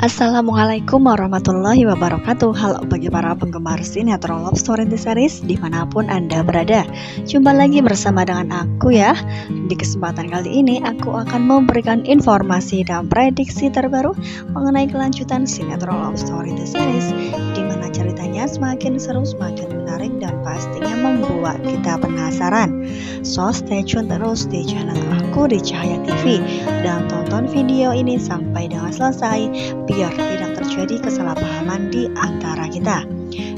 Assalamualaikum warahmatullahi wabarakatuh. Halo bagi para penggemar sinetron Love Story The Series dimanapun Anda berada. Jumpa lagi bersama dengan aku ya. Di kesempatan kali ini aku akan memberikan informasi dan prediksi terbaru mengenai kelanjutan sinetron Love Story The Series, di mana ceritanya semakin seru, semakin menarik, dan pastinya membuat kita penasaran. So stay tune terus di channel aku di Cahaya TV dan tonton video ini sampai dengan selesai biar tidak terjadi kesalahpahaman di antara kita.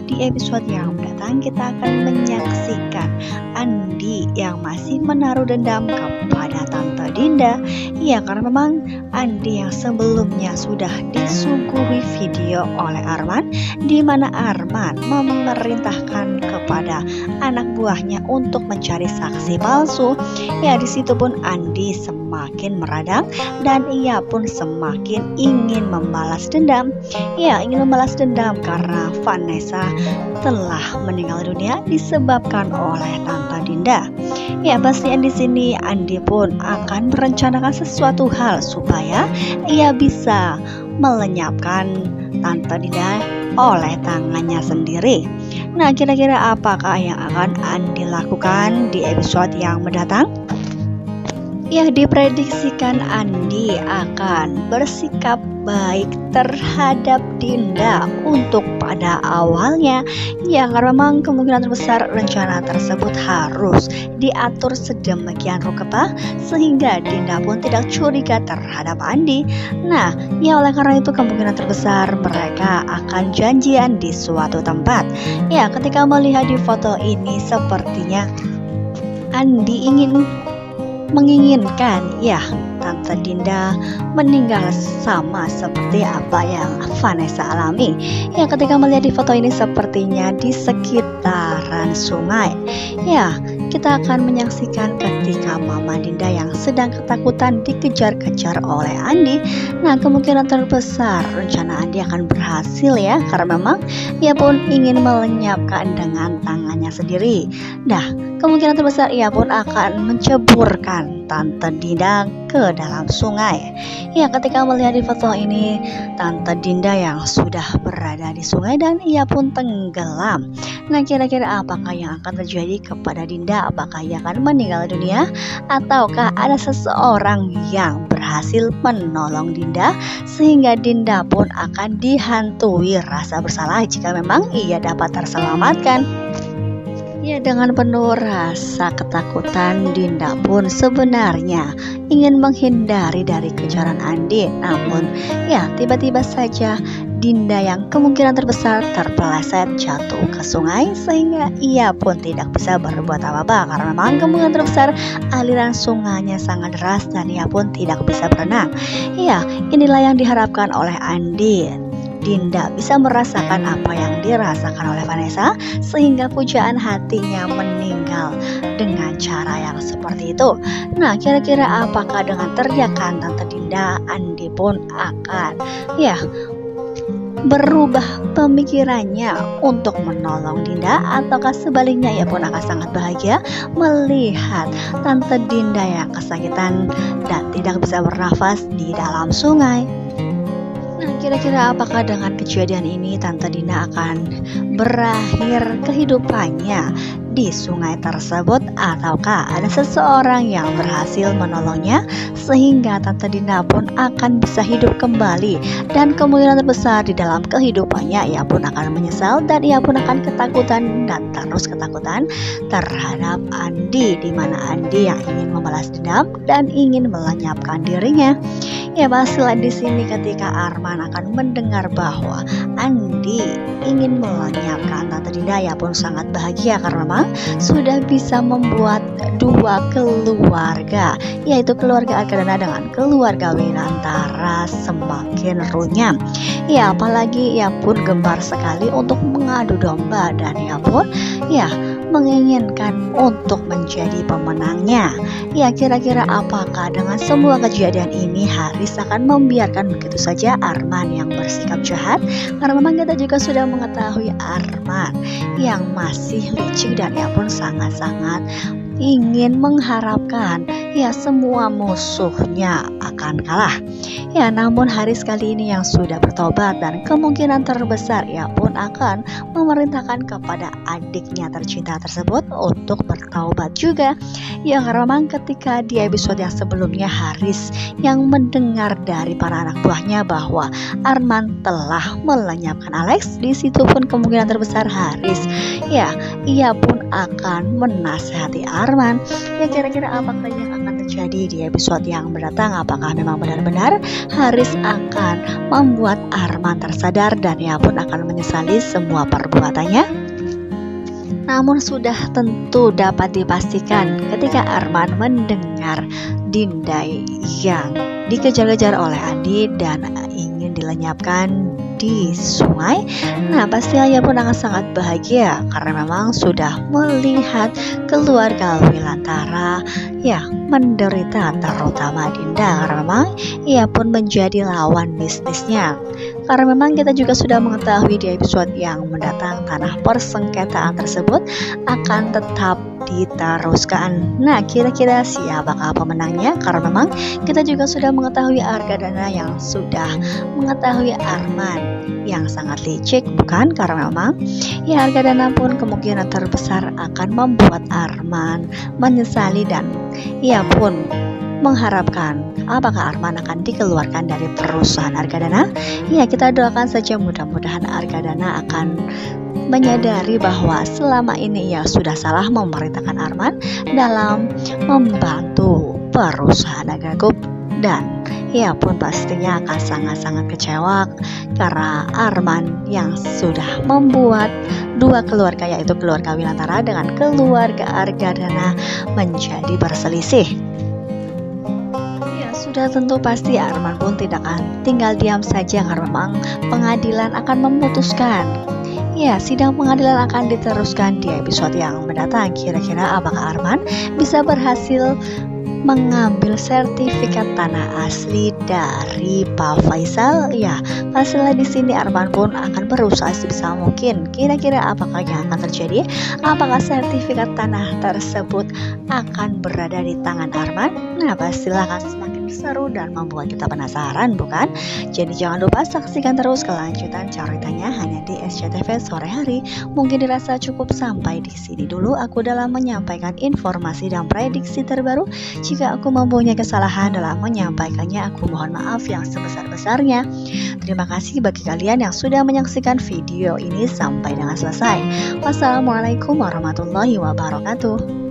Di episode yang mendatang kita akan menyaksikan Andi yang masih menaruh dendam kepada Tante Dinda. Ya, karena memang Andi yang sebelumnya sudah disuguhi video oleh Arman, di mana Arman memerintahkan kepada anak buahnya untuk mencari saksi palsu. Ya, di situ pun Andi semakin meradang dan ia pun semakin ingin membalas dendam. Ya, ingin membalas dendam karena Vanessa telah meninggal dunia disebabkan oleh Tante Dinda. Ya, pastinya di sini Andi pun akan merencanakan sesuatu hal supaya ia bisa melenyapkan Tante Dinda oleh tangannya sendiri. Nah, kira-kira apakah yang akan Andi lakukan di episode yang mendatang? Ya, diprediksikan Andi akan bersikap baik terhadap Dinda untuk pada awalnya. Ya, karena memang kemungkinan terbesar rencana tersebut harus diatur sedemikian rupa sehingga Dinda pun tidak curiga terhadap Andi. Nah, ya oleh karena itu kemungkinan terbesar mereka akan janjian di suatu tempat. Ya, ketika melihat di foto ini sepertinya Andi menginginkan ya Tante Dinda meninggal sama seperti apa yang Vanessa alami. Ya, ketika melihat di foto ini sepertinya di sekitaran sungai. Ya, kita akan menyaksikan ketika Mama Dinda yang sedang ketakutan dikejar-kejar oleh Andi. Nah, kemungkinan terbesar rencana Andi akan berhasil ya, karena memang ia pun ingin melenyapkan dengan tangannya sendiri. Nah, kemungkinan terbesar ia pun akan menceburkan Tante Dinda ke dalam sungai. Ya, ketika melihat di foto ini Tante Dinda yang sudah berada di sungai dan ia pun tenggelam. Nah, kira-kira apakah yang akan terjadi kepada Dinda? Apakah ia akan meninggal dunia ataukah ada seseorang yang berhasil menolong Dinda sehingga Dinda pun akan dihantui rasa bersalah jika memang ia dapat terselamatkan? Ya, dengan penuh rasa ketakutan Dinda pun sebenarnya ingin menghindari dari kejaran Andi. Namun ya tiba-tiba saja Dinda yang kemungkinan terbesar terpeleset jatuh ke sungai sehingga ia pun tidak bisa berbuat apa-apa karena memang kemungkinan terbesar aliran sungainya sangat deras dan ia pun tidak bisa berenang. Ya, inilah yang diharapkan oleh Andi. Dinda bisa merasakan apa yang dirasakan oleh Vanessa sehingga pujaan hatinya meninggal dengan cara yang seperti itu. Nah, kira-kira apakah dengan teriakan Tante Dinda Andi pun akan ya berubah pemikirannya untuk menolong Dinda, ataukah sebaliknya ia pun akan sangat bahagia melihat Tante Dinda yang kesakitan dan tidak bisa bernafas di dalam sungai? Nah, kira-kira apakah dengan kejadian ini Tante Dinda akan berakhir kehidupannya di sungai tersebut, ataukah ada seseorang yang berhasil menolongnya sehingga Tante Dinda pun akan bisa hidup kembali dan kemungkinan terbesar di dalam kehidupannya ia pun akan menyesal dan ia pun akan ketakutan dan terus ketakutan terhadap Andi, di mana Andi yang ingin membalas dendam dan ingin melenyapkan dirinya. Ya, pastilah di sini ketika Arman akan mendengar bahwa Andi ingin melenyapkan Tante Dinda, ia pun sangat bahagia karena memang sudah bisa membuat dua keluarga, yaitu keluarga Arkadana dengan keluarga Winantara semakin runyam. Ya, apalagi ia pun gemar sekali untuk mengadu domba dan ia pun ya menginginkan untuk menjadi pemenangnya. Ya, kira-kira apakah dengan semua kejadian ini Haris akan membiarkan begitu saja Arman yang bersikap jahat? Karena memang kita juga sudah mengetahui Arman yang masih licik dan ia pun sangat-sangat ingin mengharapkan ya semua musuhnya akan kalah. Ya, namun Haris kali ini yang sudah bertobat dan kemungkinan terbesar ia pun akan memerintahkan kepada adiknya tercinta tersebut untuk bertaubat juga. Ya, karena memang ketika di episode yang sebelumnya Haris yang mendengar dari para anak buahnya bahwa Arman telah melenyapkan Alex, di situ pun kemungkinan terbesar Haris, ya, ia pun akan menasihati Arman. Ya, kira-kira apakah yang akan terjadi di episode yang mendatang? Apakah memang benar-benar Haris akan membuat Arman tersadar dan ia pun akan menyesali semua perbuatannya? Namun sudah tentu dapat dipastikan ketika Arman mendengar Dinda yang dikejar-kejar oleh Andi dan ingin dilenyapkan di sungai, nah pasti ia pun akan sangat bahagia karena memang sudah melihat keluarga Wilantara ya menderita, terutama Dinda, karena memang ia pun menjadi lawan bisnisnya. Karena memang kita juga sudah mengetahui di episode yang mendatang tanah persengketaan tersebut akan tetap diteruskan. Nah, kira-kira siapakah pemenangnya? Karena memang kita juga sudah mengetahui Argadana yang sudah mengetahui Arman yang sangat licik, bukan? Karena memang ya Argadana pun kemungkinan terbesar akan membuat Arman menyesali dan ia pun mengharapkan apakah Arman akan dikeluarkan dari perusahaan Argadana. Ya, kita doakan saja mudah-mudahan Argadana akan menyadari bahwa selama ini ia sudah salah memerintahkan Arman dalam membantu perusahaan Argadana Group, dan ia pun pastinya akan sangat-sangat kecewa karena Arman yang sudah membuat dua keluarga, yaitu keluarga Wilantara dengan keluarga Argadana, menjadi berselisih. Sudah tentu pasti Arman pun tidak akan tinggal diam saja karena memang pengadilan akan memutuskan. Ya, sidang pengadilan akan diteruskan di episode yang mendatang. Kira-kira apakah Arman bisa berhasil mengambil sertifikat tanah asli dari Pak Faisal? Ya, pastilah di sini Arman pun akan berusaha sebisa mungkin. Kira-kira apakah yang akan terjadi? Apakah sertifikat tanah tersebut akan berada di tangan Arman? Nah, pastilah akan semakin seru dan membuat kita penasaran, bukan? Jadi jangan lupa saksikan terus kelanjutan ceritanya hanya di SCTV Sore Hari. Mungkin dirasa cukup sampai di sini dulu aku dalam menyampaikan informasi dan prediksi terbaru. Jika aku mempunyai kesalahan dalam menyampaikannya, aku mohon maaf yang sebesar-besarnya. Terima kasih bagi kalian yang sudah menyaksikan video ini sampai dengan selesai. Wassalamualaikum warahmatullahi wabarakatuh.